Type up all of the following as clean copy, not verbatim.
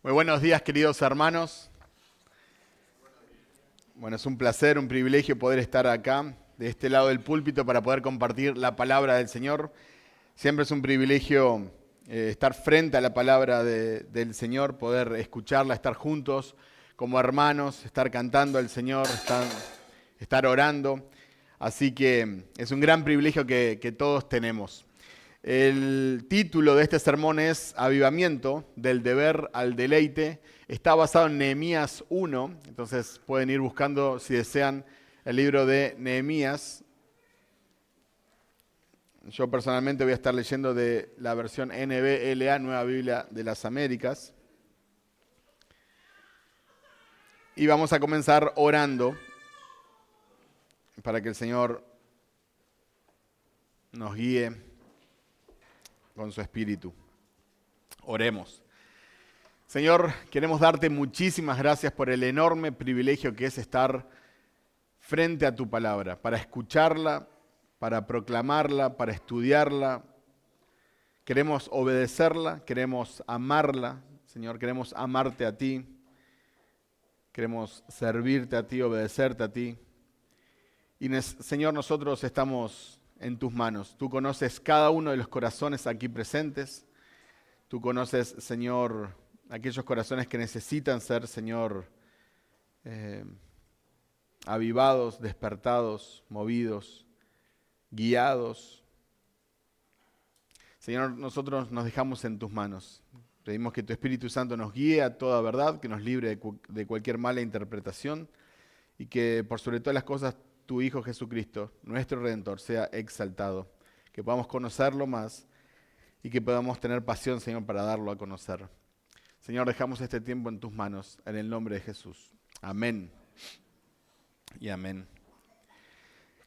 Muy buenos días, queridos hermanos. Bueno, es un placer, un privilegio poder estar acá, de este lado del púlpito, para poder compartir la palabra del Señor. Siempre es un privilegio estar frente a la palabra del Señor, poder escucharla, estar juntos como hermanos, estar cantando al Señor, estar orando. Así que es un gran privilegio que todos tenemos. El título de este sermón es Avivamiento, del deber al deleite. Está basado en Nehemías 1, entonces pueden ir buscando, si desean, el libro de Nehemías. Yo personalmente voy a estar leyendo de la versión NBLA, Nueva Biblia de las Américas. Y vamos a comenzar orando para que el Señor nos guíe con su espíritu. Oremos. Señor, queremos darte muchísimas gracias por el enorme privilegio que es estar frente a tu palabra, para escucharla, para proclamarla, para estudiarla. Queremos obedecerla, queremos amarla, Señor, queremos amarte a ti, queremos servirte a ti, obedecerte a ti. Y Señor, nosotros estamos en tus manos. Tú conoces cada uno de los corazones aquí presentes. Tú conoces, Señor, aquellos corazones que necesitan ser, Señor, avivados, despertados, movidos, guiados. Señor, nosotros nos dejamos en tus manos. Pedimos que tu Espíritu Santo nos guíe a toda verdad, que nos libre de cualquier mala interpretación y que por sobre todas las cosas tu Hijo Jesucristo, nuestro Redentor, sea exaltado. Que podamos conocerlo más y que podamos tener pasión, Señor, para darlo a conocer. Señor, dejamos este tiempo en tus manos, en el nombre de Jesús. Amén y amén.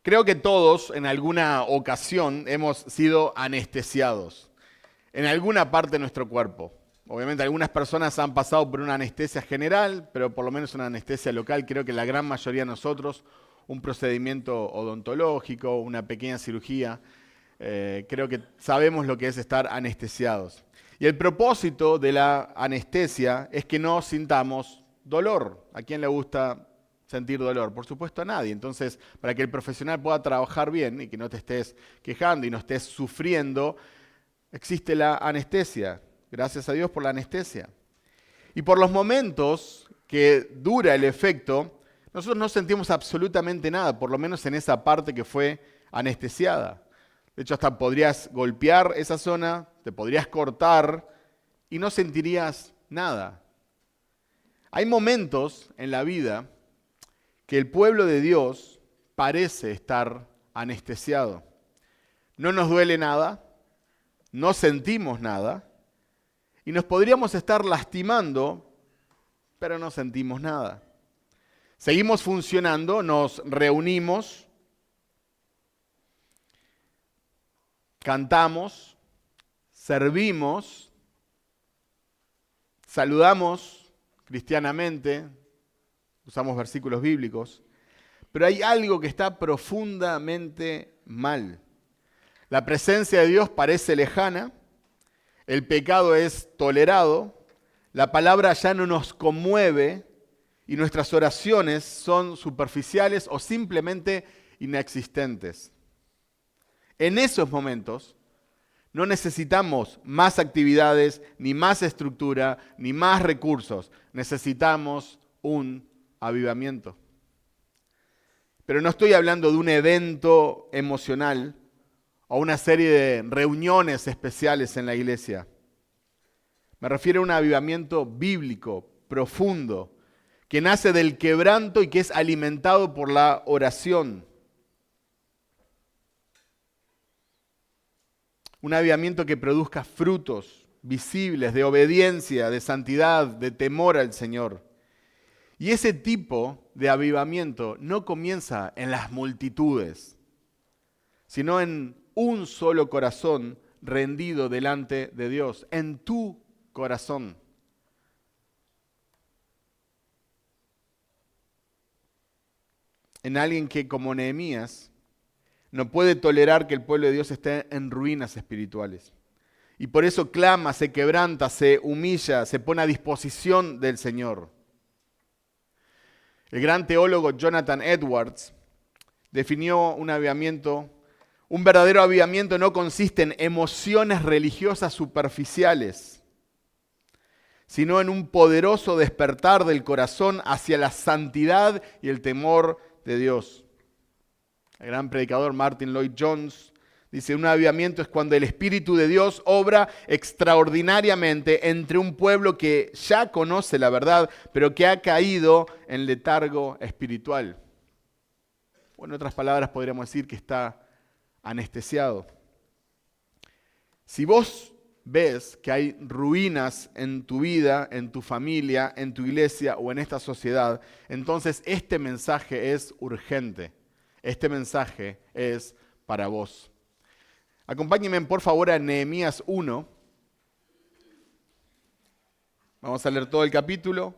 Creo que todos en alguna ocasión hemos sido anestesiados en alguna parte de nuestro cuerpo. Obviamente algunas personas han pasado por una anestesia general, pero por lo menos una anestesia local. Creo que la gran mayoría de nosotros, un procedimiento odontológico, una pequeña cirugía, creo que sabemos lo que es estar anestesiados. Y el propósito de la anestesia es que no sintamos dolor. ¿A quién le gusta sentir dolor? Por supuesto a nadie. Entonces, para que el profesional pueda trabajar bien y que no te estés quejando y no estés sufriendo, existe la anestesia. Gracias a Dios por la anestesia. Y por los momentos que dura el efecto, nosotros no sentimos absolutamente nada, por lo menos en esa parte que fue anestesiada. De hecho, hasta podrías golpear esa zona, te podrías cortar y no sentirías nada. Hay momentos en la vida que el pueblo de Dios parece estar anestesiado. No nos duele nada, no sentimos nada y nos podríamos estar lastimando, pero no sentimos nada. Seguimos funcionando, nos reunimos, cantamos, servimos, saludamos cristianamente, usamos versículos bíblicos, pero hay algo que está profundamente mal. La presencia de Dios parece lejana, el pecado es tolerado, la palabra ya no nos conmueve y nuestras oraciones son superficiales o simplemente inexistentes. En esos momentos no necesitamos más actividades, ni más estructura, ni más recursos. Necesitamos un avivamiento. Pero no estoy hablando de un evento emocional o una serie de reuniones especiales en la iglesia. Me refiero a un avivamiento bíblico, profundo, que nace del quebranto y que es alimentado por la oración. Un avivamiento que produzca frutos visibles de obediencia, de santidad, de temor al Señor. Y ese tipo de avivamiento no comienza en las multitudes, sino en un solo corazón rendido delante de Dios, en tu corazón. En alguien que, como Nehemías, no puede tolerar que el pueblo de Dios esté en ruinas espirituales. y por eso clama, se quebranta, se humilla, se pone a disposición del Señor. El gran teólogo Jonathan Edwards definió un avivamiento. Un verdadero avivamiento no consiste en emociones religiosas superficiales, sino en un poderoso despertar del corazón hacia la santidad y el temor de Dios. El gran predicador Martin Lloyd-Jones dice, un avivamiento es cuando el Espíritu de Dios obra extraordinariamente entre un pueblo que ya conoce la verdad, pero que ha caído en letargo espiritual. O en otras palabras podríamos decir que está anestesiado. Si vos ves que hay ruinas en tu vida, en tu familia, en tu iglesia o en esta sociedad, entonces este mensaje es urgente. Este mensaje es para vos. Acompáñenme por favor a Nehemías 1. Vamos a leer todo el capítulo.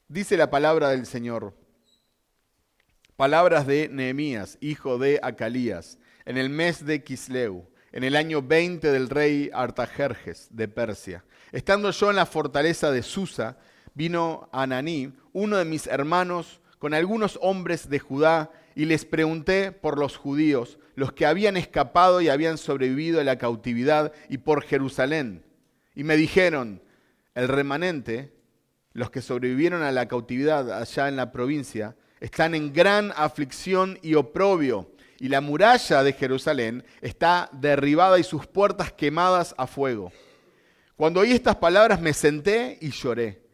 Dice la palabra del Señor. Palabras de Nehemías, hijo de Acalías, en el mes de Quisleu, en el año 20 del rey Artajerjes de Persia. Estando yo en la fortaleza de Susa, vino Ananí, uno de mis hermanos, con algunos hombres de Judá, y les pregunté por los judíos, los que habían escapado y habían sobrevivido a la cautividad, y por Jerusalén. Y me dijeron, el remanente, los que sobrevivieron a la cautividad allá en la provincia, están en gran aflicción y oprobio, y la muralla de Jerusalén está derribada y sus puertas quemadas a fuego. Cuando oí estas palabras me senté y lloré.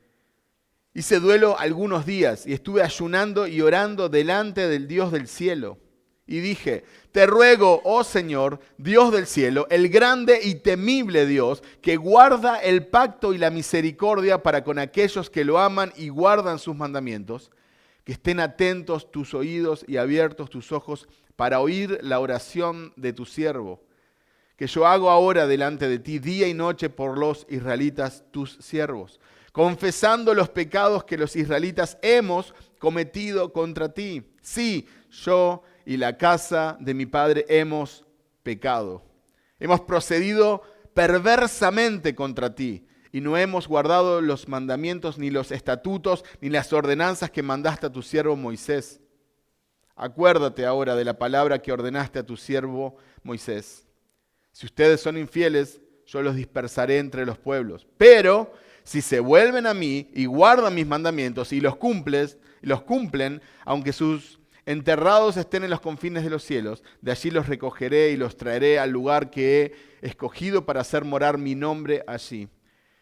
Hice duelo algunos días y estuve ayunando y orando delante del Dios del cielo. Y dije, te ruego, oh Señor, Dios del cielo, el grande y temible Dios, que guarda el pacto y la misericordia para con aquellos que lo aman y guardan sus mandamientos, que estén atentos tus oídos y abiertos tus ojos para oír la oración de tu siervo, que yo hago ahora delante de ti día y noche por los israelitas, tus siervos, confesando los pecados que los israelitas hemos cometido contra ti. Sí, yo y la casa de mi padre hemos pecado. Hemos procedido perversamente contra ti y no hemos guardado los mandamientos, ni los estatutos, ni las ordenanzas que mandaste a tu siervo Moisés. Acuérdate ahora de la palabra que ordenaste a tu siervo Moisés. Si ustedes son infieles, yo los dispersaré entre los pueblos. Pero si se vuelven a mí y guardan mis mandamientos y los cumplen, aunque sus enterrados estén en los confines de los cielos, de allí los recogeré y los traeré al lugar que he escogido para hacer morar mi nombre allí.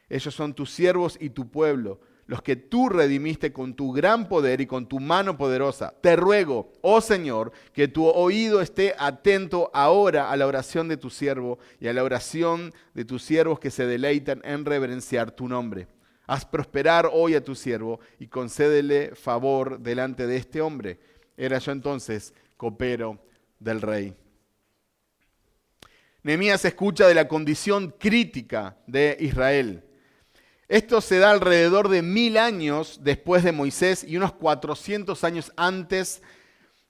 Ellos son tus siervos y tu pueblo, los que tú redimiste con tu gran poder y con tu mano poderosa. Te ruego, oh Señor, que tu oído esté atento ahora a la oración de tu siervo y a la oración de tus siervos que se deleitan en reverenciar tu nombre. Haz prosperar hoy a tu siervo y concédele favor delante de este hombre. Era yo entonces copero del rey. Nehemías escucha de la condición crítica de Israel. Esto se da alrededor de 1000 años después de Moisés y unos 400 años antes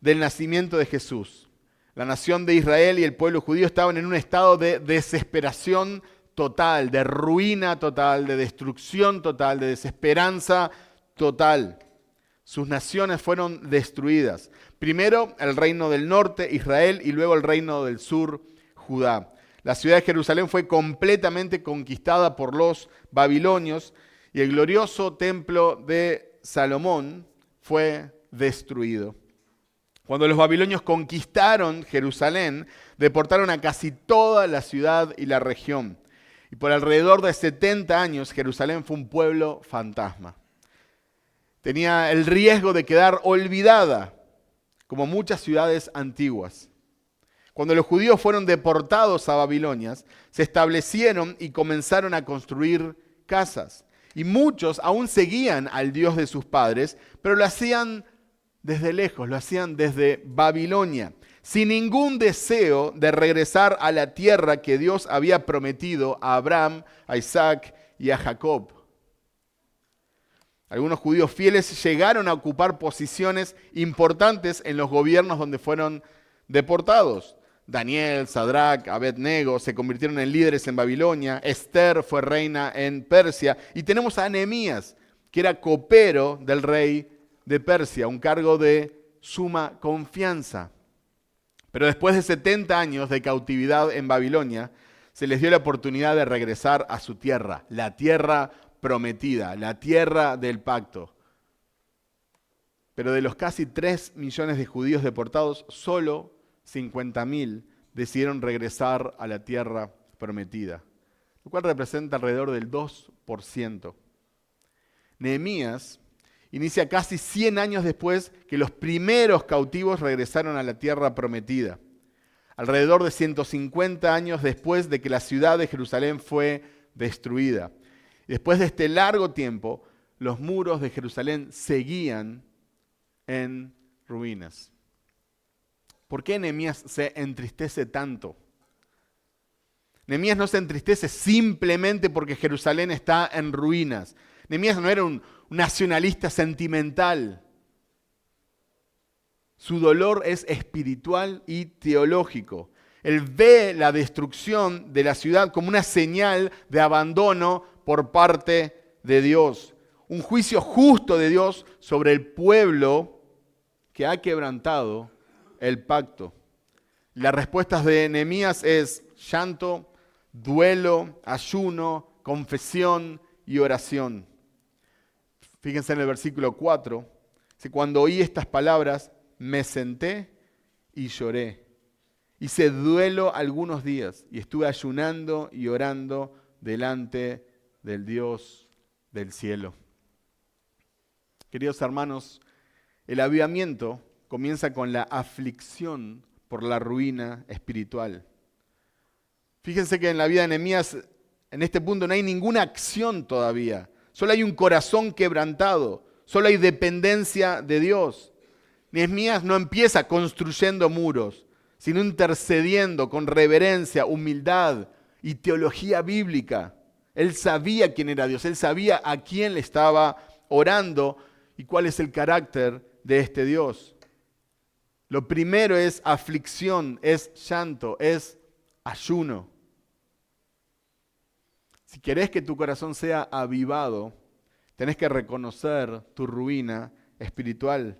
del nacimiento de Jesús. La nación de Israel y el pueblo judío estaban en un estado de desesperación total, de ruina total, de destrucción total, de desesperanza total. Sus naciones fueron destruidas. Primero el reino del norte, Israel, y luego el reino del sur, Judá. La ciudad de Jerusalén fue completamente conquistada por los babilonios y el glorioso templo de Salomón fue destruido. Cuando los babilonios conquistaron Jerusalén, deportaron a casi toda la ciudad y la región. Y por alrededor de 70 años, Jerusalén fue un pueblo fantasma. Tenía el riesgo de quedar olvidada, como muchas ciudades antiguas. Cuando los judíos fueron deportados a Babilonia, se establecieron y comenzaron a construir casas. Y muchos aún seguían al Dios de sus padres, pero lo hacían desde lejos, lo hacían desde Babilonia, sin ningún deseo de regresar a la tierra que Dios había prometido a Abraham, a Isaac y a Jacob. Algunos judíos fieles llegaron a ocupar posiciones importantes en los gobiernos donde fueron deportados. Daniel, Sadrach, Abed-nego se convirtieron en líderes en Babilonia. Esther fue reina en Persia. Y tenemos a Nehemías, que era copero del rey de Persia, un cargo de suma confianza. Pero después de 70 años de cautividad en Babilonia, se les dio la oportunidad de regresar a su tierra, la tierra prometida, la tierra del pacto. Pero de los casi 3 millones de judíos deportados, solo 50.000 decidieron regresar a la tierra prometida, lo cual representa alrededor del 2%. Nehemías inicia casi 100 años después que los primeros cautivos regresaron a la tierra prometida, alrededor de 150 años después de que la ciudad de Jerusalén fue destruida. Después de este largo tiempo, los muros de Jerusalén seguían en ruinas. ¿Por qué Nehemías se entristece tanto? Nehemías no se entristece simplemente porque Jerusalén está en ruinas. Nehemías no era un nacionalista sentimental. Su dolor es espiritual y teológico. Él ve la destrucción de la ciudad como una señal de abandono por parte de Dios. Un juicio justo de Dios sobre el pueblo que ha quebrantado el pacto. Las respuestas de Nehemías es llanto, duelo, ayuno, confesión y oración. Fíjense en el versículo 4. Dice, cuando oí estas palabras, me senté y lloré. Hice duelo algunos días y estuve ayunando y orando delante del Dios del cielo. Queridos hermanos, el avivamiento comienza con la aflicción por la ruina espiritual. Fíjense que en la vida de Nehemías, en este punto no hay ninguna acción todavía. Solo hay un corazón quebrantado. Solo hay dependencia de Dios. Nehemías no empieza construyendo muros, sino intercediendo con reverencia, humildad y teología bíblica. Él sabía quién era Dios. Él sabía a quién le estaba orando y cuál es el carácter de este Dios. Lo primero es aflicción, es llanto, es ayuno. Si querés que tu corazón sea avivado, tenés que reconocer tu ruina espiritual.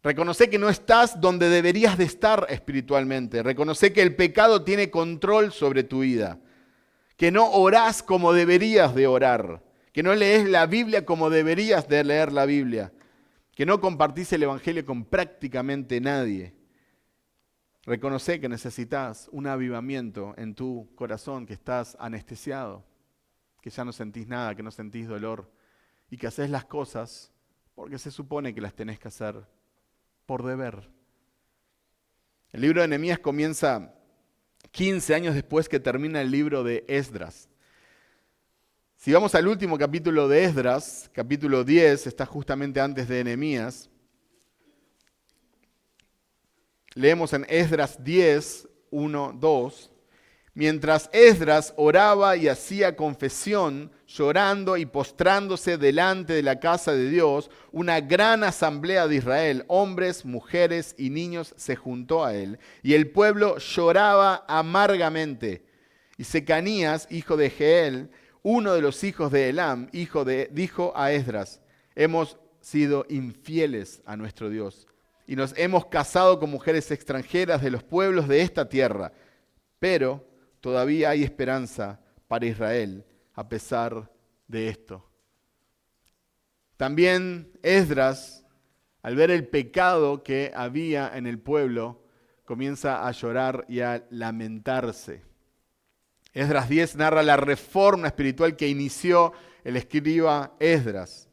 Reconocer que no estás donde deberías de estar espiritualmente. Reconocer que el pecado tiene control sobre tu vida. Que no orás como deberías de orar. Que no lees la Biblia como deberías de leer la Biblia. Que no compartís el Evangelio con prácticamente nadie. Reconocer que necesitas un avivamiento en tu corazón, que estás anestesiado, que ya no sentís nada, que no sentís dolor y que haces las cosas porque se supone que las tenés que hacer por deber. El libro de Nehemías comienza 15 años después que termina el libro de Esdras. Si vamos al último capítulo de Esdras, capítulo 10, está justamente antes de Nehemías. Leemos en Esdras 10, 1, 2. Mientras Esdras oraba y hacía confesión, llorando y postrándose delante de la casa de Dios, una gran asamblea de Israel, hombres, mujeres y niños, se juntó a él. Y el pueblo lloraba amargamente. Y Secanías, hijo de Jeiel, uno de los hijos de Elam, dijo a Esdras, hemos sido infieles a nuestro Dios y nos hemos casado con mujeres extranjeras de los pueblos de esta tierra, pero todavía hay esperanza para Israel a pesar de esto. También Esdras, al ver el pecado que había en el pueblo, comienza a llorar y a lamentarse. Esdras 10 narra la reforma espiritual que inició el escriba Esdras,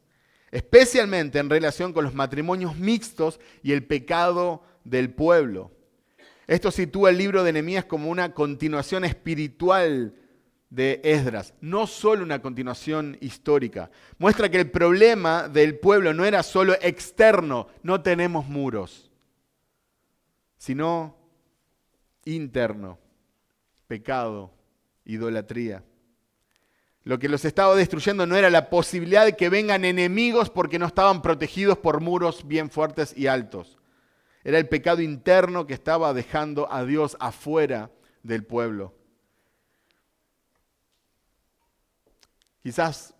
especialmente en relación con los matrimonios mixtos y el pecado del pueblo. Esto sitúa el libro de Nehemías como una continuación espiritual de Esdras, no solo una continuación histórica. Muestra que el problema del pueblo no era solo externo, no tenemos muros, sino interno, pecado, idolatría. Lo que los estaba destruyendo no era la posibilidad de que vengan enemigos porque no estaban protegidos por muros bien fuertes y altos. Era el pecado interno que estaba dejando a Dios afuera del pueblo. Quizás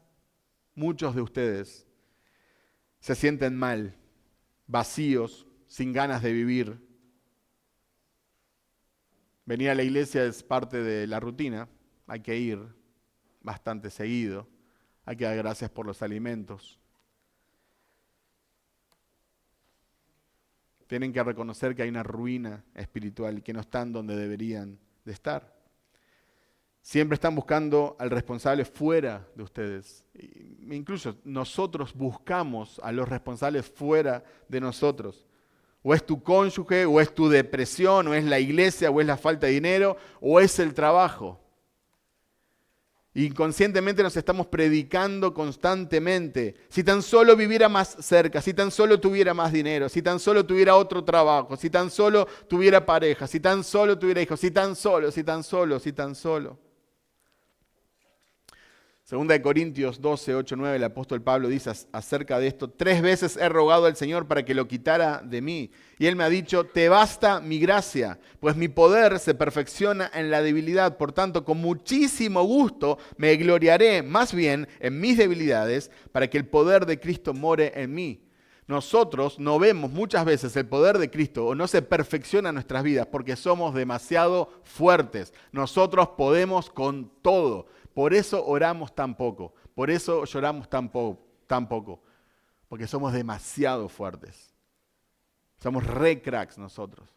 muchos de ustedes se sienten mal, vacíos, sin ganas de vivir. Venir a la iglesia es parte de la rutina, hay que ir bastante seguido, hay que dar gracias por los alimentos. Tienen que reconocer que hay una ruina espiritual y que no están donde deberían de estar. Siempre están buscando al responsable fuera de ustedes. Incluso nosotros buscamos a los responsables fuera de nosotros. O es tu cónyuge, o es tu depresión, o es la iglesia, o es la falta de dinero, o es el trabajo. Inconscientemente nos estamos predicando constantemente. Si tan solo viviera más cerca, si tan solo tuviera más dinero, si tan solo tuviera otro trabajo, si tan solo tuviera pareja, si tan solo tuviera hijos, si tan solo, si tan solo, si tan solo. Segunda de Corintios 12, 8, 9, el apóstol Pablo dice acerca de esto: 3 veces he rogado al Señor para que lo quitara de mí. Y Él me ha dicho: te basta mi gracia, pues mi poder se perfecciona en la debilidad. Por tanto, con muchísimo gusto me gloriaré más bien en mis debilidades, para que el poder de Cristo more en mí. Nosotros no vemos muchas veces el poder de Cristo o no se perfecciona en nuestras vidas porque somos demasiado fuertes. Nosotros podemos con todo. Por eso oramos tan poco, por eso lloramos tan poco, porque somos demasiado fuertes. Somos re cracks nosotros.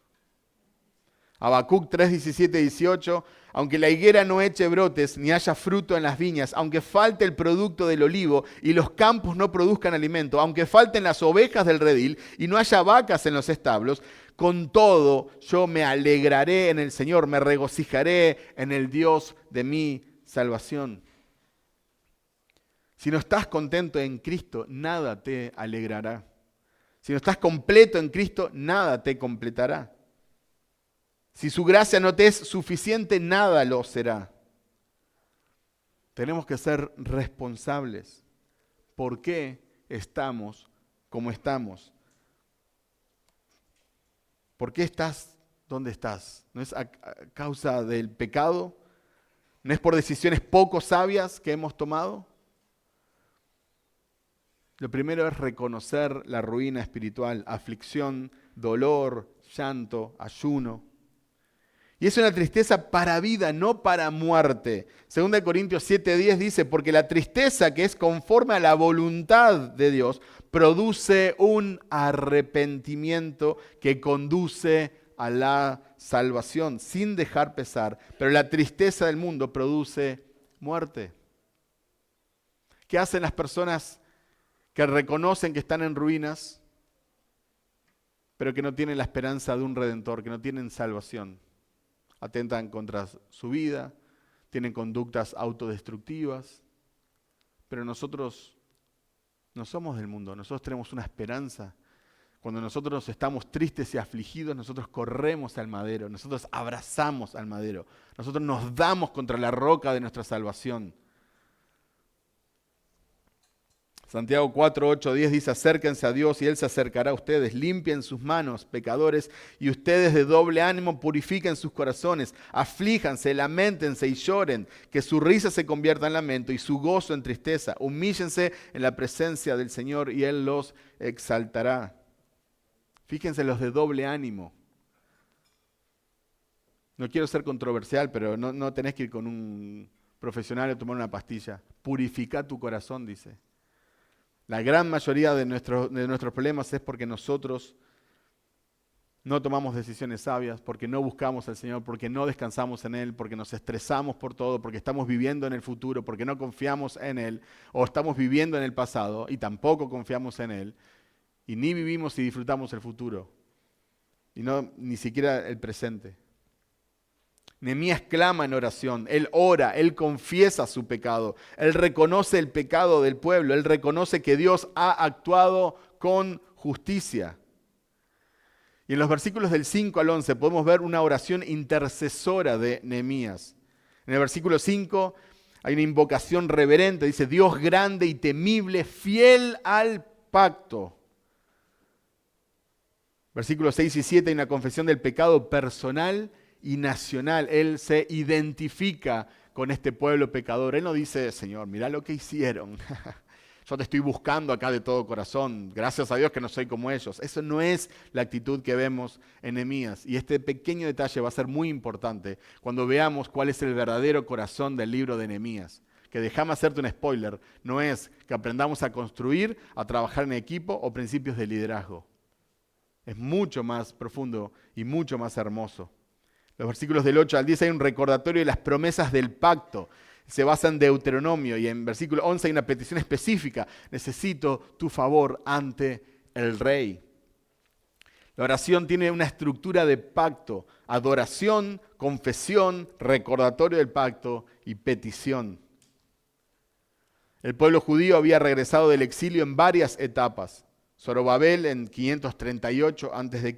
Habacuc 3, 17 y 18, aunque la higuera no eche brotes, ni haya fruto en las viñas, aunque falte el producto del olivo y los campos no produzcan alimento, aunque falten las ovejas del redil y no haya vacas en los establos, con todo yo me alegraré en el Señor, me regocijaré en el Dios de mi salvación. Si no estás contento en Cristo, nada te alegrará. Si no estás completo en Cristo, nada te completará. Si su gracia no te es suficiente, nada lo será. Tenemos que ser responsables. ¿Por qué estamos como estamos? ¿Por qué estás donde estás? ¿No es a causa del pecado? ¿No es por decisiones poco sabias que hemos tomado? Lo primero es reconocer la ruina espiritual, aflicción, dolor, llanto, ayuno. Y es una tristeza para vida, no para muerte. 2 Corintios 7:10 dice, porque la tristeza que es conforme a la voluntad de Dios produce un arrepentimiento que conduce a la salvación, sin dejar pesar. Pero la tristeza del mundo produce muerte. ¿Qué hacen las personas que reconocen que están en ruinas, pero que no tienen la esperanza de un redentor, que no tienen salvación? Atentan contra su vida, tienen conductas autodestructivas, pero nosotros no somos del mundo, nosotros tenemos una esperanza. Cuando nosotros estamos tristes y afligidos, nosotros corremos al madero, nosotros abrazamos al madero, nosotros nos damos contra la roca de nuestra salvación. Santiago 4, 8, 10 dice, acérquense a Dios y Él se acercará a ustedes. Limpien sus manos, pecadores, y ustedes de doble ánimo purifiquen sus corazones. Aflíjanse, lamentense y lloren, que su risa se convierta en lamento y su gozo en tristeza. Humíllense en la presencia del Señor y Él los exaltará. Fíjense los de doble ánimo. No quiero ser controversial, pero no tenés que ir con un profesional a tomar una pastilla. Purifica tu corazón, dice. La gran mayoría de nuestros problemas es porque nosotros no tomamos decisiones sabias, porque no buscamos al Señor, porque no descansamos en Él, porque nos estresamos por todo, porque estamos viviendo en el futuro, porque no confiamos en Él, o estamos viviendo en el pasado y tampoco confiamos en Él, y ni vivimos y disfrutamos el futuro, y ni siquiera el presente. Nehemías clama en oración, él ora, él confiesa su pecado, él reconoce el pecado del pueblo, él reconoce que Dios ha actuado con justicia. Y en los versículos del 5 al 11 podemos ver una oración intercesora de Nehemías. En el versículo 5 hay una invocación reverente, dice, Dios grande y temible, fiel al pacto. Versículos 6 y 7 hay una confesión del pecado personal y nacional. Él se identifica con este pueblo pecador. Él no dice, Señor, mirá lo que hicieron. Yo te estoy buscando acá de todo corazón. Gracias a Dios que no soy como ellos. Eso no es la actitud que vemos en Nehemías. Y este pequeño detalle va a ser muy importante cuando veamos cuál es el verdadero corazón del libro de Nehemías. Que déjame hacerte un spoiler. No es que aprendamos a construir, a trabajar en equipo o principios de liderazgo. Es mucho más profundo y mucho más hermoso. Los versículos del 8 al 10 hay un recordatorio de las promesas del pacto. Se basa en Deuteronomio y en versículo 11 hay una petición específica. Necesito tu favor ante el rey. La oración tiene una estructura de pacto: adoración, confesión, recordatorio del pacto y petición. El pueblo judío había regresado del exilio en varias etapas. Zorobabel en 538 a.C.,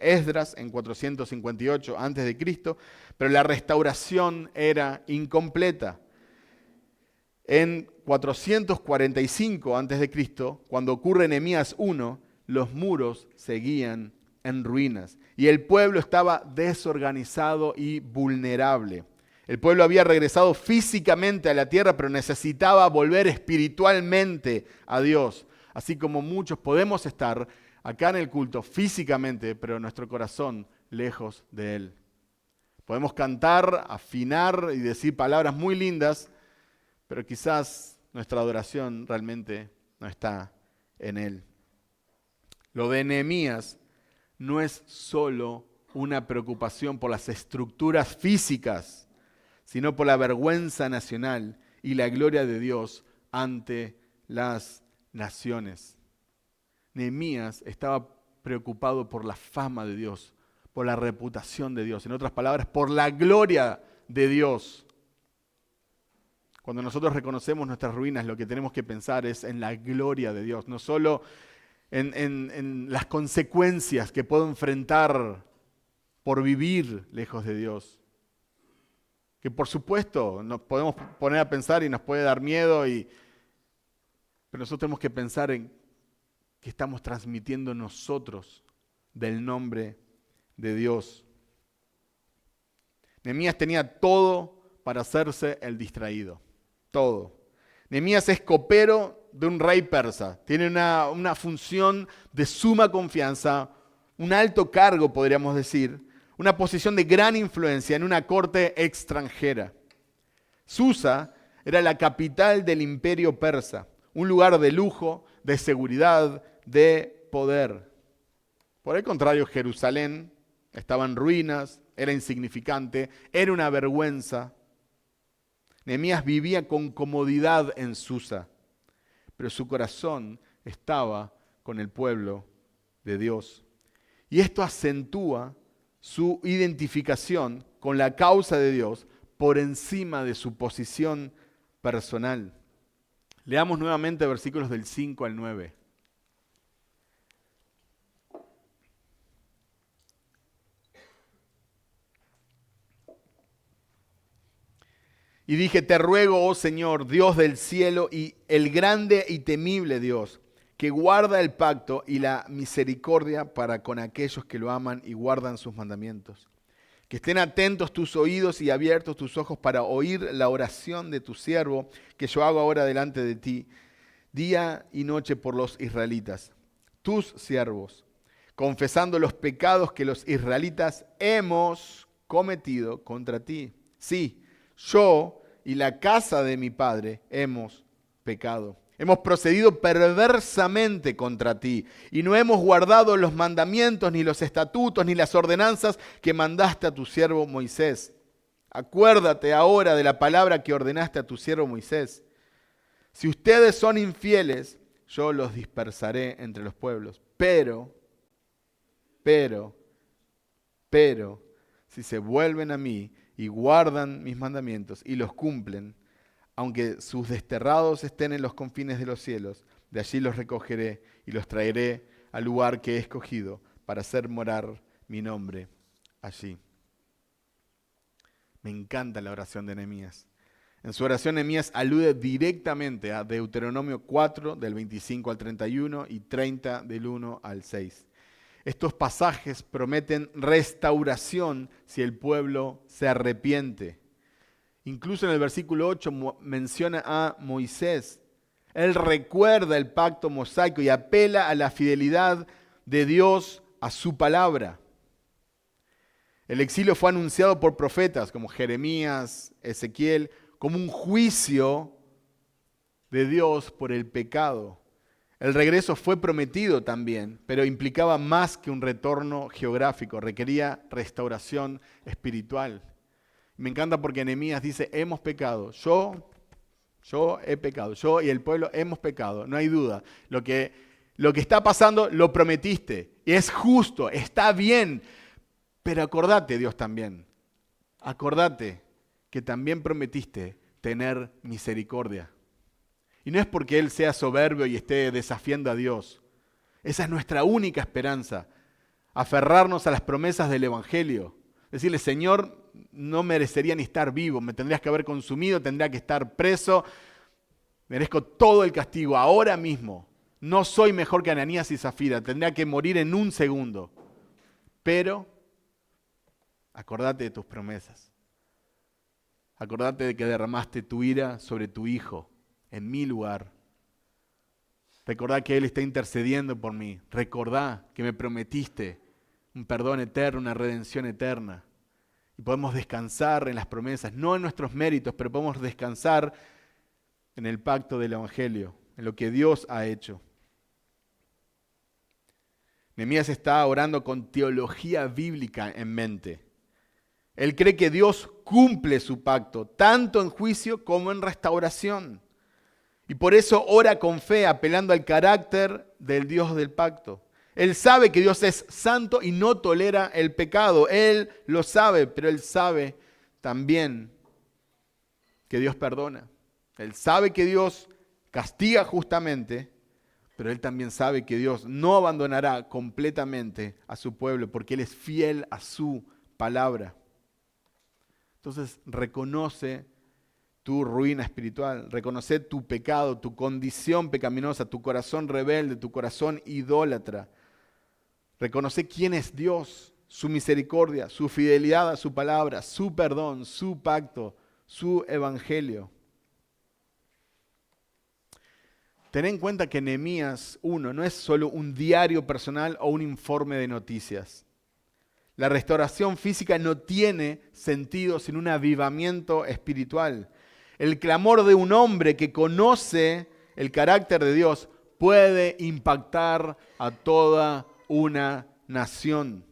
Esdras en 458 a.C., pero la restauración era incompleta. En 445 a.C., cuando ocurre Nehemías 1, los muros seguían en ruinas y el pueblo estaba desorganizado y vulnerable. El pueblo había regresado físicamente a la tierra, pero necesitaba volver espiritualmente a Dios. Así como muchos podemos estar acá en el culto físicamente, pero nuestro corazón lejos de Él. Podemos cantar, afinar y decir palabras muy lindas, pero quizás nuestra adoración realmente no está en Él. Lo de Nehemías no es solo una preocupación por las estructuras físicas, sino por la vergüenza nacional y la gloria de Dios ante las naciones. Nehemías estaba preocupado por la fama de Dios, por la reputación de Dios, en otras palabras, por la gloria de Dios. Cuando nosotros reconocemos nuestras ruinas, lo que tenemos que pensar es en la gloria de Dios, no solo en las consecuencias que puedo enfrentar por vivir lejos de Dios. Que por supuesto nos podemos poner a pensar y nos puede dar miedo, pero nosotros tenemos que pensar en que estamos transmitiendo nosotros del nombre de Dios. Nehemías tenía todo para hacerse el distraído. Todo. Nehemías es copero de un rey persa. Tiene una función de suma confianza, un alto cargo, podríamos decir, una posición de gran influencia en una corte extranjera. Susa era la capital del imperio persa, un lugar de lujo, de seguridad, de poder. Por el contrario, Jerusalén estaba en ruinas, era insignificante, era una vergüenza. Nehemías vivía con comodidad en Susa, pero su corazón estaba con el pueblo de Dios. Y esto acentúa su identificación con la causa de Dios por encima de su posición personal. Leamos nuevamente versículos del 5 al 9. Y dije, te ruego, oh Señor, Dios del cielo y el grande y temible Dios, que guarda el pacto y la misericordia para con aquellos que lo aman y guardan sus mandamientos. Que estén atentos tus oídos y abiertos tus ojos para oír la oración de tu siervo que yo hago ahora delante de ti, día y noche por los israelitas, tus siervos, confesando los pecados que los israelitas hemos cometido contra ti. Sí, yo y la casa de mi padre hemos pecado. Hemos procedido perversamente contra ti y no hemos guardado los mandamientos, ni los estatutos, ni las ordenanzas que mandaste a tu siervo Moisés. Acuérdate ahora de la palabra que ordenaste a tu siervo Moisés. Si ustedes son infieles, yo los dispersaré entre los pueblos. Pero, si se vuelven a mí y guardan mis mandamientos y los cumplen, aunque sus desterrados estén en los confines de los cielos, de allí los recogeré y los traeré al lugar que he escogido para hacer morar mi nombre allí. Me encanta la oración de Nehemías. En su oración Nehemías alude directamente a Deuteronomio 4, del 25 al 31 y 30, del 1 al 6. Estos pasajes prometen restauración si el pueblo se arrepiente. Incluso en el versículo 8 menciona a Moisés. Él recuerda el pacto mosaico y apela a la fidelidad de Dios a su palabra. El exilio fue anunciado por profetas como Jeremías, Ezequiel, como un juicio de Dios por el pecado. El regreso fue prometido también, pero implicaba más que un retorno geográfico, requería restauración espiritual. Me encanta porque Nehemías dice, hemos pecado, yo he pecado, yo y el pueblo hemos pecado, no hay duda. Lo que está pasando lo prometiste, y es justo, está bien, pero acordate, Dios también, acordate que también prometiste tener misericordia. Y no es porque Él sea soberbio y esté desafiando a Dios. Esa es nuestra única esperanza. Aferrarnos a las promesas del Evangelio. Decirle, Señor, no merecería ni estar vivo. Me tendrías que haber consumido, tendría que estar preso. Merezco todo el castigo ahora mismo. No soy mejor que Ananías y Zafira. Tendría que morir en un segundo. Pero acordate de tus promesas. Acordate de que derramaste tu ira sobre tu hijo en mi lugar. Recordá que Él está intercediendo por mí. Recordá que me prometiste un perdón eterno, una redención eterna. Y podemos descansar en las promesas, no en nuestros méritos, pero podemos descansar en el pacto del Evangelio, en lo que Dios ha hecho. Nehemías está orando con teología bíblica en mente. Él cree que Dios cumple su pacto, tanto en juicio como en restauración. Y por eso ora con fe, apelando al carácter del Dios del pacto. Él sabe que Dios es santo y no tolera el pecado. Él lo sabe, pero Él sabe también que Dios perdona. Él sabe que Dios castiga justamente, pero Él también sabe que Dios no abandonará completamente a su pueblo porque Él es fiel a su palabra. Entonces reconoce tu ruina espiritual, reconoce tu pecado, tu condición pecaminosa, tu corazón rebelde, tu corazón idólatra. Reconoce quién es Dios, su misericordia, su fidelidad a su palabra, su perdón, su pacto, su evangelio. Ten en cuenta que Nehemías 1 no es solo un diario personal o un informe de noticias. La restauración física no tiene sentido sin un avivamiento espiritual. El clamor de un hombre que conoce el carácter de Dios puede impactar a toda una nación.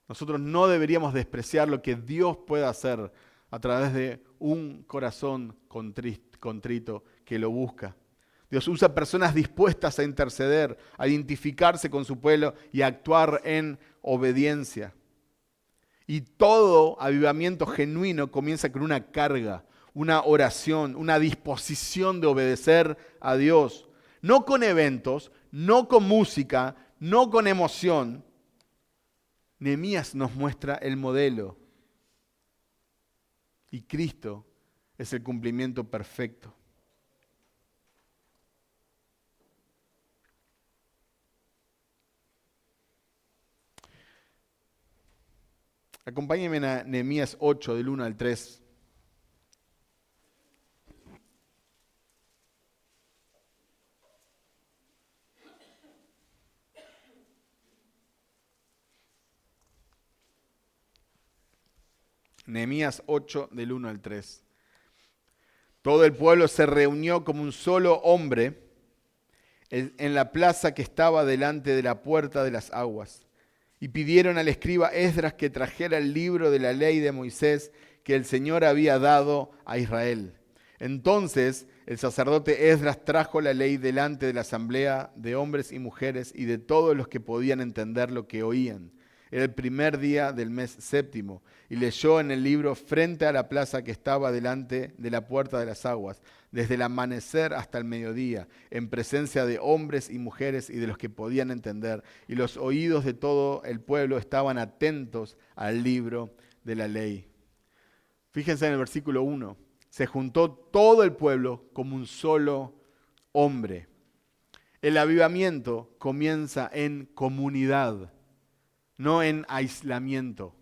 Nosotros no deberíamos despreciar lo que Dios puede hacer a través de un corazón contrito que lo busca. Dios usa personas dispuestas a interceder, a identificarse con su pueblo y a actuar en obediencia. Y todo avivamiento genuino comienza con una carga, una oración, una disposición de obedecer a Dios. No con eventos, no con música, no con emoción. Nehemías nos muestra el modelo. Y Cristo es el cumplimiento perfecto. Acompáñenme a Nehemías 8, del 1 al 3. Nehemías 8, del 1 al 3. Todo el pueblo se reunió como un solo hombre en la plaza que estaba delante de la puerta de las aguas. Y pidieron al escriba Esdras que trajera el libro de la ley de Moisés que el Señor había dado a Israel. Entonces el sacerdote Esdras trajo la ley delante de la asamblea de hombres y mujeres y de todos los que podían entender lo que oían. Era el primer día del mes séptimo, y leyó en el libro frente a la plaza que estaba delante de la puerta de las aguas, desde el amanecer hasta el mediodía, en presencia de hombres y mujeres y de los que podían entender, y los oídos de todo el pueblo estaban atentos al libro de la ley. Fíjense en el versículo 1, se juntó todo el pueblo como un solo hombre. El avivamiento comienza en comunidad, no en aislamiento.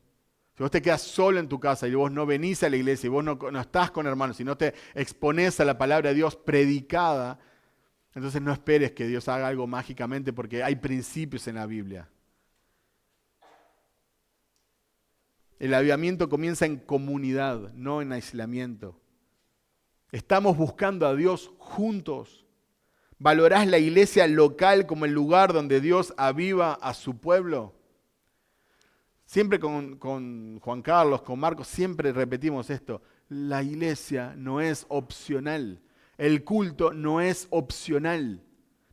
Si vos te quedas solo en tu casa y vos no venís a la iglesia y vos no estás con hermanos y no te exponés a la palabra de Dios predicada, entonces no esperes que Dios haga algo mágicamente porque hay principios en la Biblia. El avivamiento comienza en comunidad, no en aislamiento. Estamos buscando a Dios juntos. ¿Valorás la iglesia local como el lugar donde Dios aviva a su pueblo? Siempre con Juan Carlos, con Marcos, siempre repetimos esto. La iglesia no es opcional. El culto no es opcional.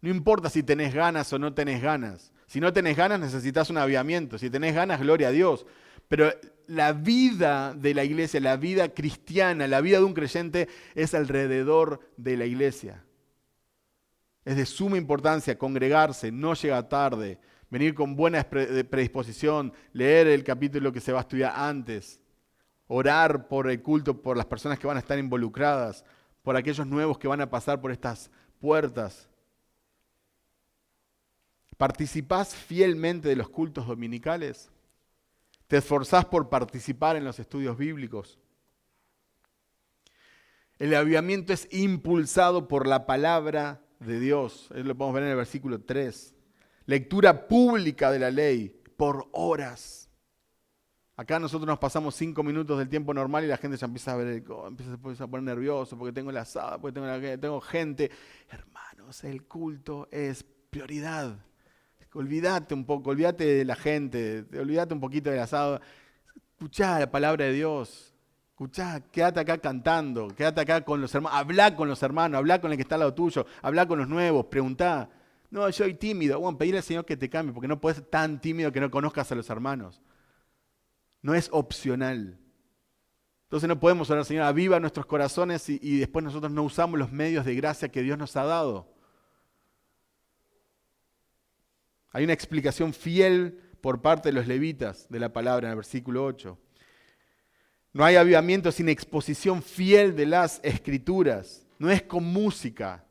No importa si tenés ganas o no tenés ganas. Si no tenés ganas, necesitas un avivamiento. Si tenés ganas, gloria a Dios. Pero la vida de la iglesia, la vida cristiana, la vida de un creyente es alrededor de la iglesia. Es de suma importancia congregarse, no llegar tarde, venir con buena predisposición, leer el capítulo que se va a estudiar antes, orar por el culto, por las personas que van a estar involucradas, por aquellos nuevos que van a pasar por estas puertas. ¿Participás fielmente de los cultos dominicales? ¿Te esforzás por participar en los estudios bíblicos? El avivamiento es impulsado por la palabra de Dios. Eso lo podemos ver en el versículo 3. Lectura pública de la ley por horas. Acá nosotros nos pasamos 5 minutos del tiempo normal y la gente ya empieza a poner nervioso porque tengo la asada, porque tengo gente. Hermanos, el culto es prioridad. Olvídate un poco, olvídate de la gente, olvídate un poquito del asado. Escuchá la palabra de Dios. Escuchá, quédate acá cantando, quédate acá con los hermanos, hablá con los hermanos, hablá con el que está al lado tuyo, hablá con los nuevos, preguntá. No, yo soy tímido. Bueno, pedirle al Señor que te cambie, porque no puedes ser tan tímido que no conozcas a los hermanos. No es opcional. Entonces no podemos orar, Señor, aviva nuestros corazones y después nosotros no usamos los medios de gracia que Dios nos ha dado. Hay una explicación fiel por parte de los levitas de la palabra en el versículo 8. No hay avivamiento sin exposición fiel de las escrituras. No es con música.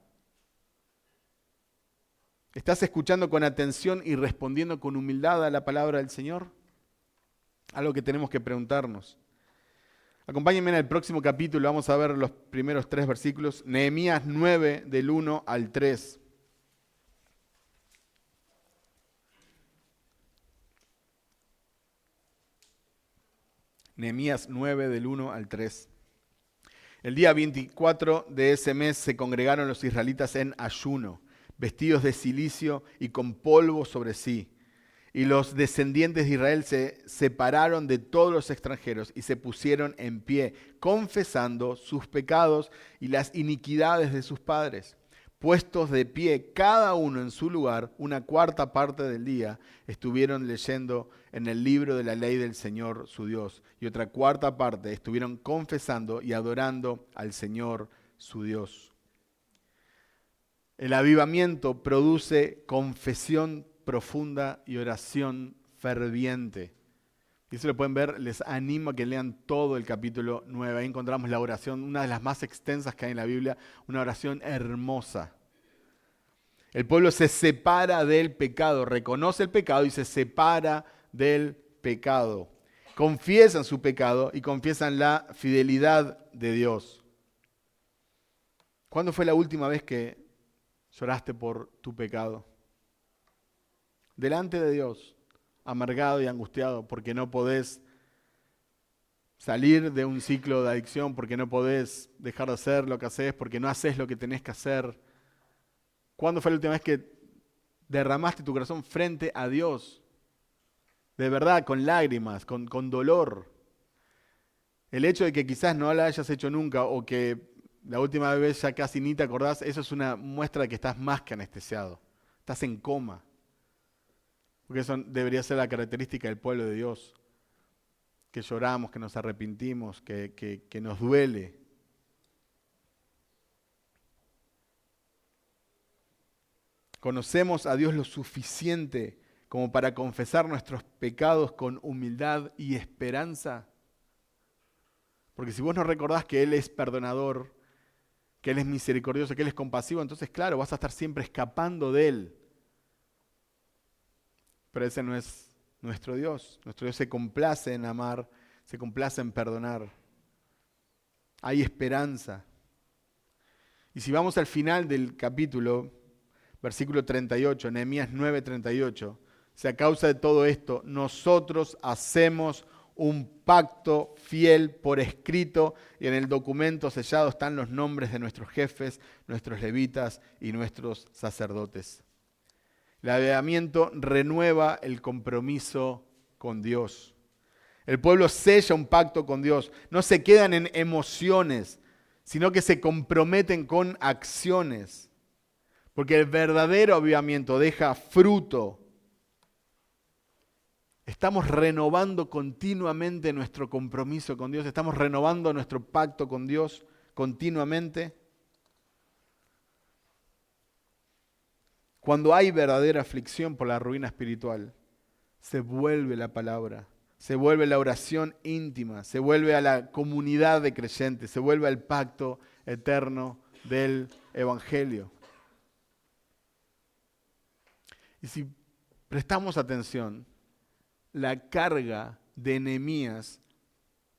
¿Estás escuchando con atención y respondiendo con humildad a la palabra del Señor? Algo que tenemos que preguntarnos. Acompáñenme en el próximo capítulo, vamos a ver los primeros 3 versículos. Nehemías 9, del 1 al 3. Nehemías 9, del 1 al 3. El día 24 de ese mes se congregaron los israelitas en ayuno, vestidos de cilicio y con polvo sobre sí. Y los descendientes de Israel se separaron de todos los extranjeros y se pusieron en pie, confesando sus pecados y las iniquidades de sus padres. Puestos de pie, cada uno en su lugar, una cuarta parte del día, estuvieron leyendo en el libro de la ley del Señor su Dios. Y otra cuarta parte estuvieron confesando y adorando al Señor su Dios. El avivamiento produce confesión profunda y oración ferviente. Y eso lo pueden ver, les animo a que lean todo el capítulo 9. Ahí encontramos la oración, una de las más extensas que hay en la Biblia, una oración hermosa. El pueblo se separa del pecado, reconoce el pecado y se separa del pecado. Confiesan su pecado y confiesan la fidelidad de Dios. ¿Cuándo fue la última vez que lloraste por tu pecado? Delante de Dios, amargado y angustiado porque no podés salir de un ciclo de adicción, porque no podés dejar de hacer lo que haces, porque no haces lo que tenés que hacer. ¿Cuándo fue la última vez que derramaste tu corazón frente a Dios? De verdad, con lágrimas, con dolor. El hecho de que quizás no la hayas hecho nunca o que la última vez ya casi ni te acordás, eso es una muestra de que estás más que anestesiado. Estás en coma. Porque eso debería ser la característica del pueblo de Dios. Que lloramos, que nos arrepentimos, que nos duele. Conocemos a Dios lo suficiente como para confesar nuestros pecados con humildad y esperanza. Porque si vos no recordás que Él es perdonador, que Él es misericordioso, que Él es compasivo, entonces claro, vas a estar siempre escapando de Él. Pero ese no es nuestro Dios. Nuestro Dios se complace en amar, se complace en perdonar. Hay esperanza. Y si vamos al final del capítulo, versículo 38, Nehemías 9:38, si a causa de todo esto nosotros hacemos un pacto fiel por escrito y en el documento sellado están los nombres de nuestros jefes, nuestros levitas y nuestros sacerdotes. El avivamiento renueva el compromiso con Dios. El pueblo sella un pacto con Dios. No se quedan en emociones, sino que se comprometen con acciones. Porque el verdadero avivamiento deja fruto. Estamos renovando continuamente nuestro compromiso con Dios. Estamos renovando nuestro pacto con Dios continuamente. Cuando hay verdadera aflicción por la ruina espiritual, se vuelve la palabra, se vuelve la oración íntima, se vuelve a la comunidad de creyentes, se vuelve al pacto eterno del Evangelio. Y si prestamos atención, la carga de Nehemías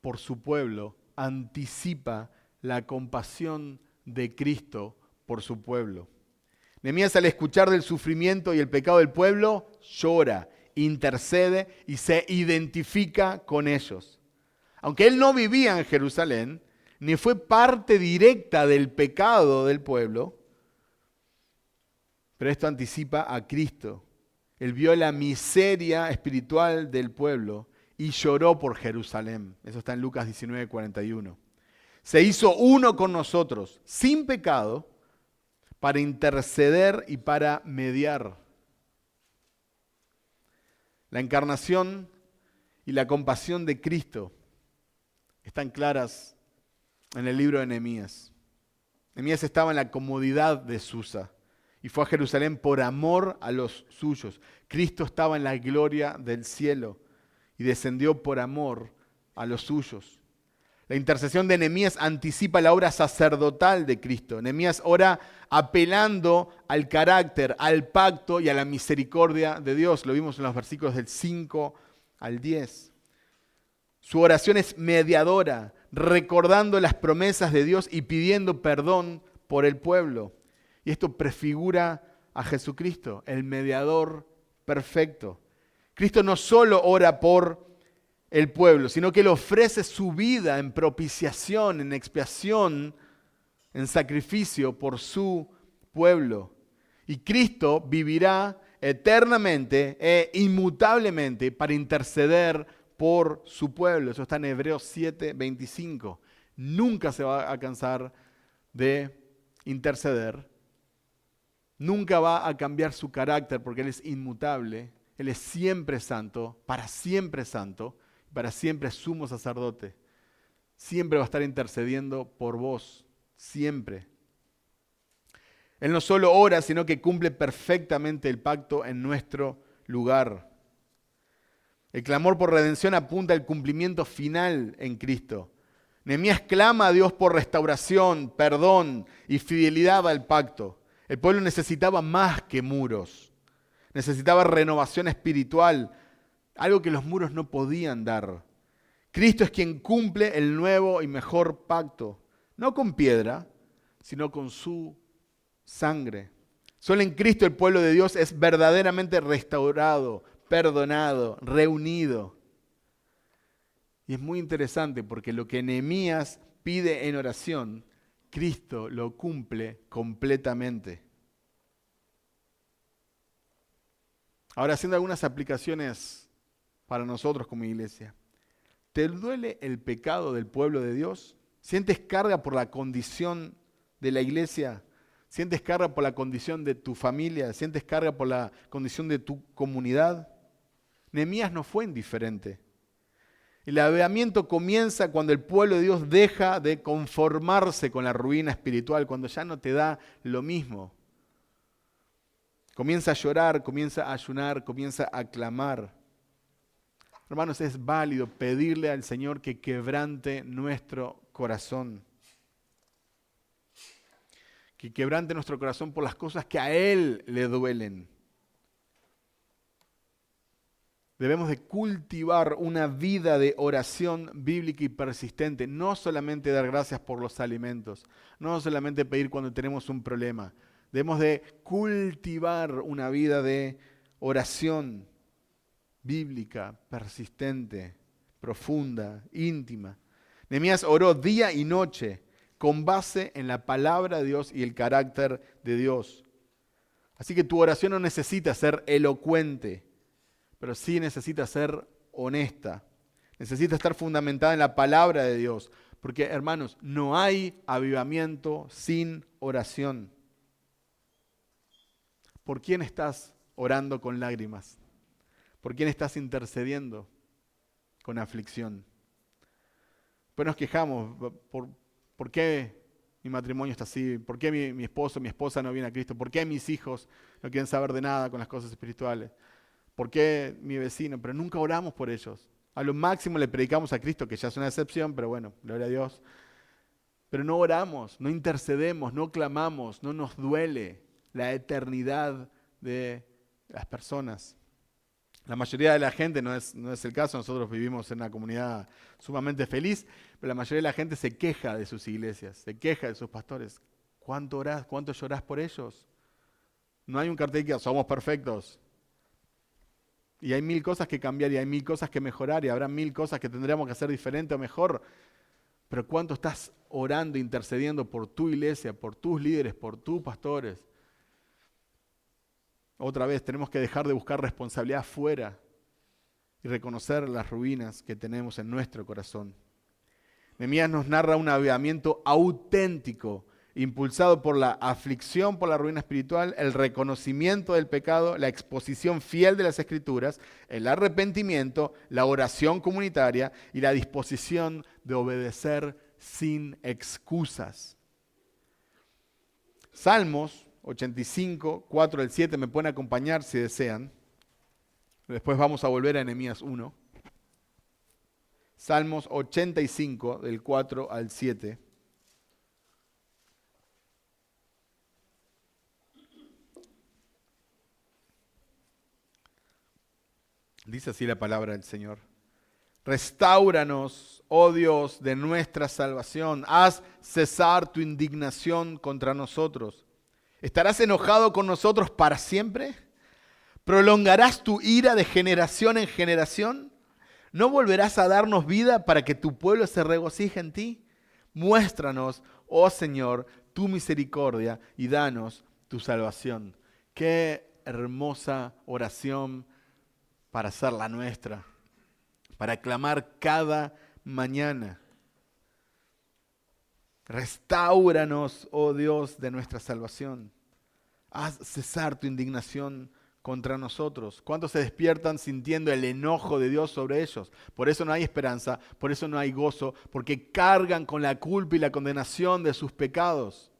por su pueblo anticipa la compasión de Cristo por su pueblo. Nehemías, al escuchar del sufrimiento y el pecado del pueblo, llora, intercede y se identifica con ellos. Aunque él no vivía en Jerusalén, ni fue parte directa del pecado del pueblo, pero esto anticipa a Cristo. Él vio la miseria espiritual del pueblo y lloró por Jerusalén. Eso está en Lucas 19:41. Se hizo uno con nosotros, sin pecado, para interceder y para mediar. La encarnación y la compasión de Cristo están claras en el libro de Nehemías. Nehemías estaba en la comodidad de Susa y fue a Jerusalén por amor a los suyos. Cristo estaba en la gloria del cielo y descendió por amor a los suyos. La intercesión de Nehemías anticipa la obra sacerdotal de Cristo. Nehemías ora apelando al carácter, al pacto y a la misericordia de Dios. Lo vimos en los versículos del 5 al 10. Su oración es mediadora, recordando las promesas de Dios y pidiendo perdón por el pueblo. Y esto prefigura a Jesucristo, el mediador perfecto. Cristo no solo ora por el pueblo, sino que Él ofrece su vida en propiciación, en expiación, en sacrificio por su pueblo. Y Cristo vivirá eternamente e inmutablemente para interceder por su pueblo. Eso está en Hebreos 7:25. Nunca se va a cansar de interceder. Nunca va a cambiar su carácter porque Él es inmutable. Él es siempre santo, para siempre sumo sacerdote. Siempre va a estar intercediendo por vos, siempre. Él no solo ora, sino que cumple perfectamente el pacto en nuestro lugar. El clamor por redención apunta al cumplimiento final en Cristo. Nehemías clama a Dios por restauración, perdón y fidelidad al pacto. El pueblo necesitaba más que muros. Necesitaba renovación espiritual, algo que los muros no podían dar. Cristo es quien cumple el nuevo y mejor pacto, no con piedra, sino con su sangre. Solo en Cristo el pueblo de Dios es verdaderamente restaurado, perdonado, reunido. Y es muy interesante porque lo que Nehemías pide en oración, Cristo lo cumple completamente. Ahora, haciendo algunas aplicaciones para nosotros como iglesia. ¿Te duele el pecado del pueblo de Dios? ¿Sientes carga por la condición de la iglesia? ¿Sientes carga por la condición de tu familia? ¿Sientes carga por la condición de tu comunidad? Nehemías no fue indiferente. El avivamiento comienza cuando el pueblo de Dios deja de conformarse con la ruina espiritual, cuando ya no te da lo mismo. Comienza a llorar, comienza a ayunar, comienza a clamar. Hermanos, es válido pedirle al Señor que quebrante nuestro corazón. que quebrante nuestro corazón por las cosas que a Él le duelen. Debemos de cultivar una vida de oración bíblica y persistente. No solamente dar gracias por los alimentos. No solamente pedir cuando tenemos un problema. Debemos de cultivar una vida de oración bíblica, persistente, profunda, íntima. Nehemías oró día y noche con base en la palabra de Dios y el carácter de Dios. Así que tu oración no necesita ser elocuente, pero sí necesita ser honesta. Necesita estar fundamentada en la palabra de Dios. Porque, hermanos, no hay avivamiento sin oración. ¿Por quién estás orando con lágrimas? ¿Por quién estás intercediendo con aflicción? Pues nos quejamos, ¿por qué mi matrimonio está así? ¿Por qué mi esposo, mi esposa no viene a Cristo? ¿Por qué mis hijos no quieren saber de nada con las cosas espirituales? ¿Por qué mi vecino? Pero nunca oramos por ellos. A lo máximo le predicamos a Cristo, que ya es una excepción, pero bueno, gloria a Dios. Pero no oramos, no intercedemos, no clamamos, no nos duele la eternidad de las personas. La mayoría de la gente, no es el caso, nosotros vivimos en una comunidad sumamente feliz, pero la mayoría de la gente se queja de sus iglesias, se queja de sus pastores. ¿Cuánto orás? ¿Cuánto llorás por ellos? No hay un cartel que diga, somos perfectos. Y hay 1000 cosas que cambiar y hay 1000 cosas que mejorar y habrá 1000 cosas que tendríamos que hacer diferente o mejor. Pero ¿cuánto estás orando, intercediendo por tu iglesia, por tus líderes, por tus pastores? Otra vez, tenemos que dejar de buscar responsabilidad afuera y reconocer las ruinas que tenemos en nuestro corazón. Nehemías nos narra un avivamiento auténtico, impulsado por la aflicción por la ruina espiritual, el reconocimiento del pecado, la exposición fiel de las Escrituras, el arrepentimiento, la oración comunitaria y la disposición de obedecer sin excusas. Salmos 85, 4 al 7, me pueden acompañar si desean. Después vamos a volver a Nehemías 1. Salmos 85, del 4 al 7. Dice así la palabra del Señor. Restáuranos, oh Dios, de nuestra salvación. Haz cesar tu indignación contra nosotros. ¿Estarás enojado con nosotros para siempre? ¿Prolongarás tu ira de generación en generación? ¿No volverás a darnos vida para que tu pueblo se regocije en ti? Muéstranos, oh Señor, tu misericordia y danos tu salvación. Qué hermosa oración para hacer la nuestra, para clamar cada mañana. Restáuranos, oh Dios, de nuestra salvación. Haz cesar tu indignación contra nosotros. ¿Cuántos se despiertan sintiendo el enojo de Dios sobre ellos? Por eso no hay esperanza, por eso no hay gozo, porque cargan con la culpa y la condenación de sus pecados.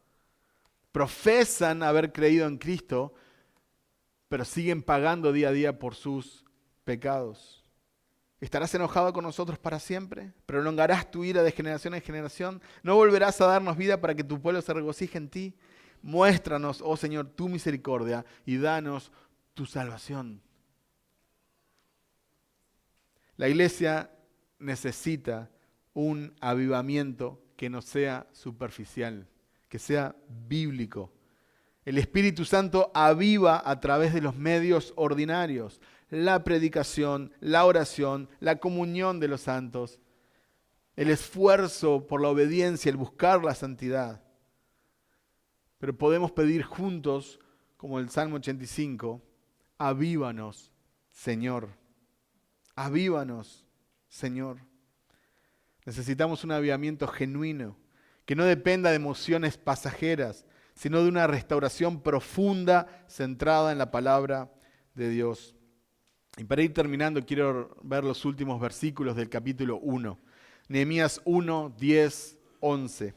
Profesan haber creído en Cristo, pero siguen pagando día a día por sus pecados. ¿Estarás enojado con nosotros para siempre? ¿Prolongarás tu ira de generación en generación? ¿No volverás a darnos vida para que tu pueblo se regocije en ti? Muéstranos, oh Señor, tu misericordia y danos tu salvación. La iglesia necesita un avivamiento que no sea superficial, que sea bíblico. El Espíritu Santo aviva a través de los medios ordinarios, la predicación, la oración, la comunión de los santos, el esfuerzo por la obediencia, el buscar la santidad. Pero podemos pedir juntos, como el Salmo 85, avívanos, Señor. Avívanos, Señor. Necesitamos un avivamiento genuino, que no dependa de emociones pasajeras, sino de una restauración profunda centrada en la palabra de Dios. Y para ir terminando, quiero ver los últimos versículos del capítulo 1. Nehemías 1, 10, 11.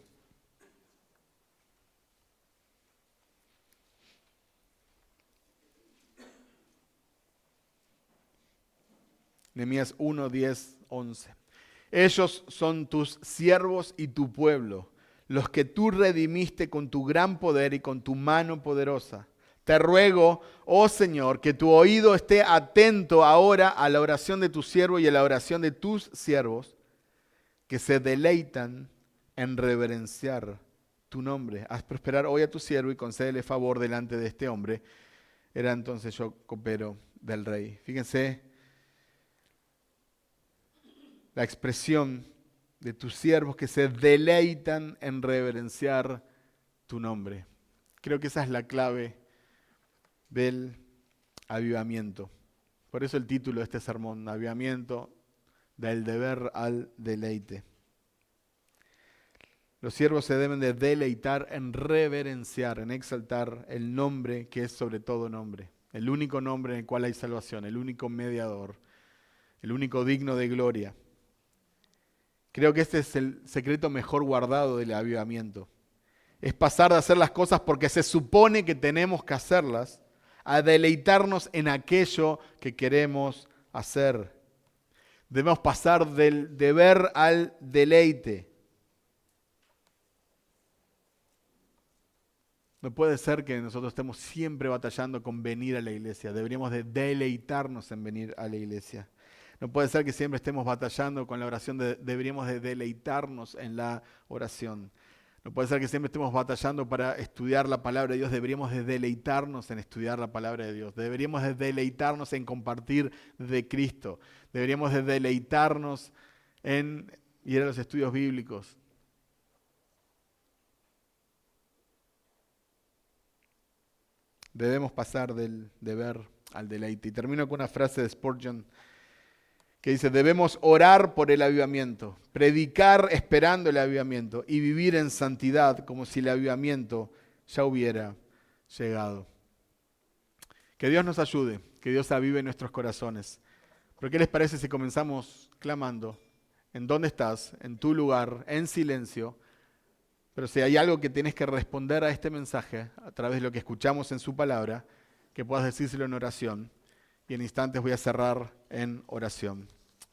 Nehemías 1, 10, 11. Ellos son tus siervos y tu pueblo, los que tú redimiste con tu gran poder y con tu mano poderosa. Te ruego, oh Señor, que tu oído esté atento ahora a la oración de tu siervo y a la oración de tus siervos, que se deleitan en reverenciar tu nombre. Haz prosperar hoy a tu siervo y concédele favor delante de este hombre. Era entonces yo copero del rey. Fíjense la expresión de tus siervos que se deleitan en reverenciar tu nombre. Creo que esa es la clave del avivamiento. Por eso el título de este sermón, Avivamiento del deber al deleite. Los siervos se deben de deleitar en reverenciar, en exaltar el nombre que es sobre todo nombre. El único nombre en el cual hay salvación, el único mediador, el único digno de gloria. Creo que este es el secreto mejor guardado del avivamiento. Es pasar de hacer las cosas porque se supone que tenemos que hacerlas, a deleitarnos en aquello que queremos hacer. Debemos pasar del deber al deleite. No puede ser que nosotros estemos siempre batallando con venir a la iglesia. Deberíamos de deleitarnos en venir a la iglesia. No puede ser que siempre estemos batallando con la oración. Deberíamos de deleitarnos en la oración. No puede ser que siempre estemos batallando para estudiar la palabra de Dios. Deberíamos de deleitarnos en estudiar la palabra de Dios. Deberíamos de deleitarnos en compartir de Cristo. Deberíamos de deleitarnos en ir a los estudios bíblicos. Debemos pasar del deber al deleite. Y termino con una frase de Spurgeon que dice: debemos orar por el avivamiento, predicar esperando el avivamiento y vivir en santidad como si el avivamiento ya hubiera llegado. Que Dios nos ayude, que Dios avive nuestros corazones. ¿Pero qué les parece si comenzamos clamando? ¿En dónde estás? En tu lugar, en silencio. Pero si hay algo que tienes que responder a este mensaje a través de lo que escuchamos en su palabra, que puedas decírselo en oración. Y en instantes voy a cerrar en oración.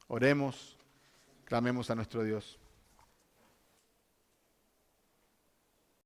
Oremos, clamemos a nuestro Dios.